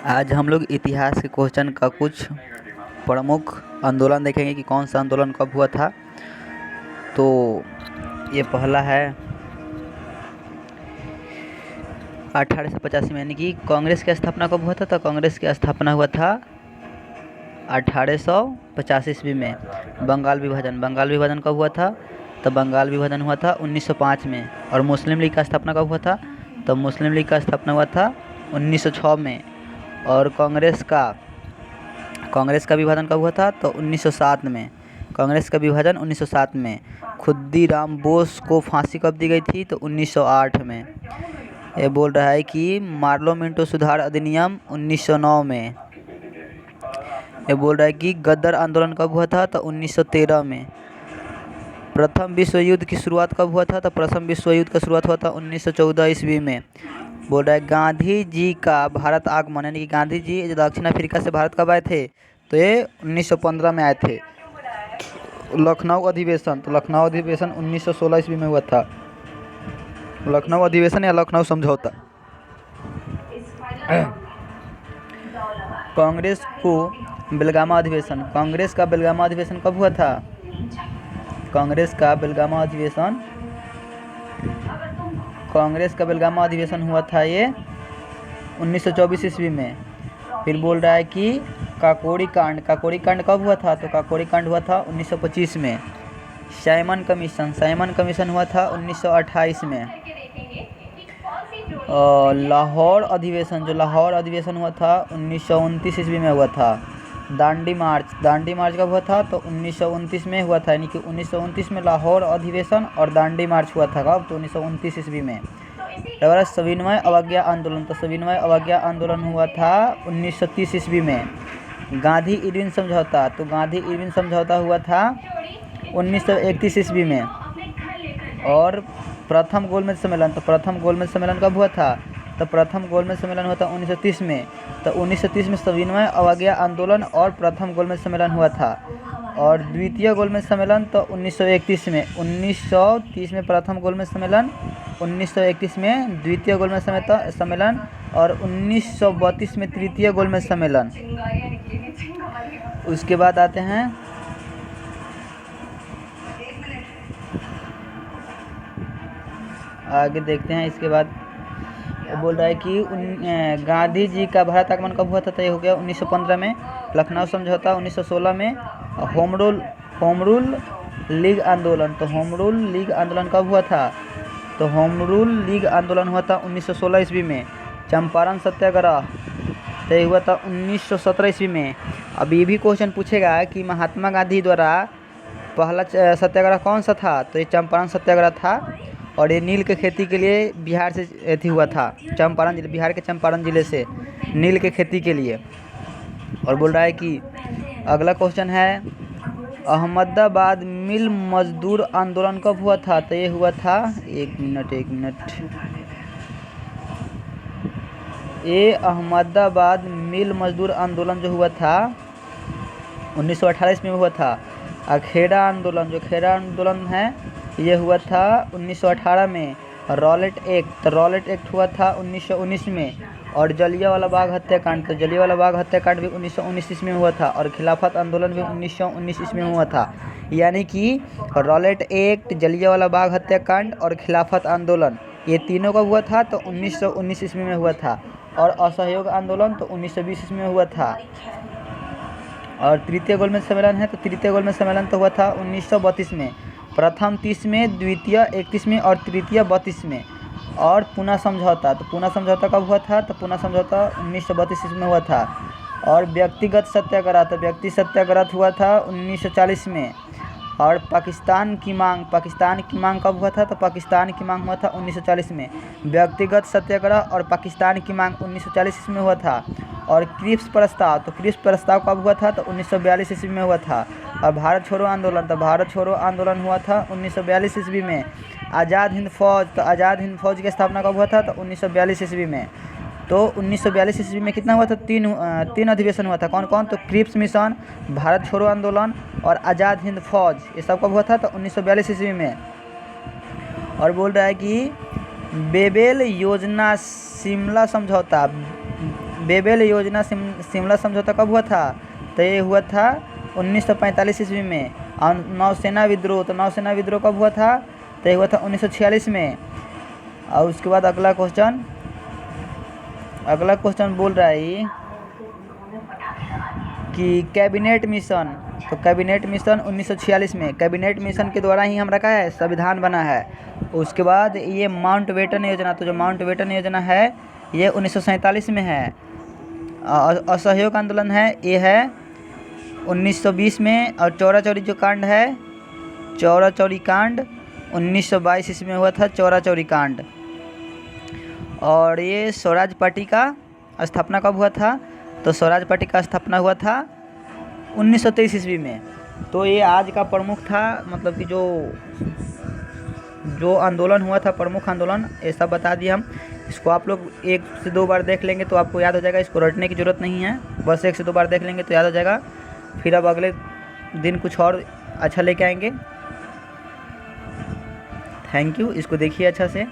आज हम लोग इतिहास के क्वेश्चन का कुछ प्रमुख आंदोलन देखेंगे कि कौन सा आंदोलन कब हुआ था। तो ये पहला है 1885 में, यानी कि कांग्रेस की स्थापना कब हुआ था। तो कांग्रेस की स्थापना हुआ था 1885 ईस्वी में। बंगाल विभाजन कब हुआ था। तो बंगाल विभाजन हुआ था 1905 में। और मुस्लिम लीग का स्थापना कब हुआ था। तो मुस्लिम लीग का स्थापना हुआ था 1906 में। और कांग्रेस का विभाजन कब हुआ था। तो 1907 में। कांग्रेस का विभाजन 1907 में। खुद्दीराम बोस को फांसी कब दी गई थी। तो 1908 में। ये बोल रहा है कि मार्लो मिंटो सुधार अधिनियम 1909 में। ये बोल रहा है कि गद्दर आंदोलन कब हुआ था। तो 1913 में। प्रथम विश्व युद्ध की शुरुआत कब हुआ था। तो प्रथम विश्व युद्ध का शुरुआत हुआ था 1914 ईस्वी में। बोल रहा है गांधी जी का भारत आगमन, यानी कि गांधी जी जो दक्षिण अफ्रीका से भारत कब आए थे। तो ये 1915 में आए थे। लखनऊ अधिवेशन, तो लखनऊ अधिवेशन 1916 ईस्वी में हुआ था। लखनऊ अधिवेशन या लखनऊ समझौता। कांग्रेस का बेलगामा अधिवेशन कब हुआ था। कांग्रेस का बेलगामा अधिवेशन हुआ था ये 1924 ईस्वी में। फिर बोल रहा है कि काकोरी कांड कब हुआ था। तो काकोरी कांड हुआ था 1925 में। साइमन कमीशन हुआ था 1928 में। लाहौर अधिवेशन हुआ था 1929 ईस्वी में हुआ था। दांडी मार्च कब हुआ था। तो 1929 में हुआ था, यानी कि 1929 में लाहौर अधिवेशन और दांडी मार्च हुआ था कब। तो 1929 ईस्वी में। अगर सविनय अवज्ञा आंदोलन, तो सविनय अवज्ञा आंदोलन हुआ था 1930 ईस्वी में। गांधी इरविन समझौता, तो गांधी इरविन समझौता हुआ था 1931 ईस्वी में। और प्रथम गोलमेज सम्मेलन, तो प्रथम गोलमेज सम्मेलन कब हुआ था। तो प्रथम गोलमेज सम्मेलन हुआ था 1930 में। तो 1930 में सविनय अवज्ञा आंदोलन और प्रथम गोलमेज सम्मेलन हुआ था। और द्वितीय गोलमेज सम्मेलन तो 1931 में। 1930 में प्रथम गोलमेज सम्मेलन, 1931 में द्वितीय गोलमेज सम्मेलन और 1932 में तृतीय गोलमेज सम्मेलन। उसके बाद आते हैं आगे देखते हैं। इसके बाद बोल रहा है कि गांधी जी का भारत आगमन कब हुआ था। तो ये हो गया 1915 में। लखनऊ समझौता 1916 में। होम रूल लीग आंदोलन, तो होम रूल लीग आंदोलन कब हुआ था। तो होम रूल लीग आंदोलन हुआ था 1916 ईस्वी में। चंपारण सत्याग्रह तो ये हुआ था 1917 ईस्वी में। अब ये भी क्वेश्चन पूछेगा कि महात्मा गांधी द्वारा पहला सत्याग्रह कौन सा था। तो ये चंपारण सत्याग्रह था। और ये नील के खेती के लिए बिहार से हुआ था। चंपारण जिले, बिहार के चंपारण जिले से नील के खेती के लिए। और बोल रहा है कि अगला क्वेश्चन है अहमदाबाद मिल मजदूर आंदोलन कब हुआ था। तो ये हुआ था एक मिनट। ये अहमदाबाद मिल मजदूर आंदोलन जो हुआ था 1928 में हुआ था। खेड़ा आंदोलन है ये हुआ था 1918 में। रॉलेट एक्ट हुआ था 1919 में। और जलियांवाला बाग हत्याकांड भी 1919 ईस्वी में हुआ था। और खिलाफत आंदोलन भी 1919 ईस्वी में हुआ था। यानी कि रॉलेट एक्ट, जलियांवाला बाग हत्याकांड और खिलाफत आंदोलन ये तीनों का हुआ था तो 1919 ईस्वी में हुआ था। और असहयोग आंदोलन तो 1920 ईस्वी में हुआ था। और तृतीय गोलमेज सम्मेलन है, तो तृतीय गोलमेज सम्मेलन तो हुआ था 1932 में। प्रथम 30 में, द्वितीय 31 में और तृतीय 32 में। और पूना समझौता, तो पूना समझौता कब हुआ था। तो पूना समझौता 1932 में हुआ था। और व्यक्तिगत सत्याग्रह, तो व्यक्ति सत्याग्रह हुआ था 1940 में। और पाकिस्तान की मांग कब हुआ था। तो पाकिस्तान की मांग हुआ था 1940 में। व्यक्तिगत सत्याग्रह और पाकिस्तान की मांग 1940 ईस्वी में हुआ था। और क्रिप्स प्रस्ताव कब हुआ था। तो 1942 ईस्वी में हुआ था। और भारत छोड़ो आंदोलन हुआ था 1942 ईस्वी में। आज़ाद हिंद फौज की स्थापना कब हुआ था। तो 1942 ईस्वी में। तो 1942 ईस्वी में कितना हुआ था। तीन अधिवेशन हुआ था। कौन कौन। तो क्रिप्स मिशन, भारत छोड़ो आंदोलन और आज़ाद हिंद फौज, ये सब कब हुआ था। तो 1942 ईस्वी में। और बोल रहा है कि बेबेल योजना, शिमला समझौता, बेबेल योजना शिमला समझौता कब हुआ था? तो ये हुआ था 1945 ईस्वी में। और नौसेना विद्रोह, तो नौसेना विद्रोह कब हुआ था? तो ये हुआ था 1946 में। और उसके बाद अगला क्वेश्चन बोल रहा है कि कैबिनेट मिशन, तो कैबिनेट मिशन 1946 में, कैबिनेट मिशन के द्वारा ही हमारा क्या है, संविधान बना है। उसके बाद ये माउंटबेटन योजना, तो जो माउंटबेटन योजना है ये 1947 में है। असहयोग आंदोलन है ये है 1920 में। और चौरा चौरी जो कांड है, चौरा चौरी कांड 1922 ईस्वी में हुआ था, चौरा चौरी कांड। और ये स्वराज पार्टी का स्थापना कब हुआ था? तो स्वराज पार्टी का स्थापना हुआ था 1923 ईस्वी में। तो ये आज का प्रमुख था, मतलब कि जो आंदोलन हुआ था, प्रमुख आंदोलन, ये सब बता दिया हम। इसको आप लोग 1 से 2 बार देख लेंगे तो आपको याद हो जाएगा, इसको रटने की ज़रूरत नहीं है, बस 1 से 2 बार देख लेंगे तो याद हो जाएगा। फिर अब अगले दिन कुछ और अच्छा लेके आएंगे। थैंक यू, इसको देखिए अच्छा से।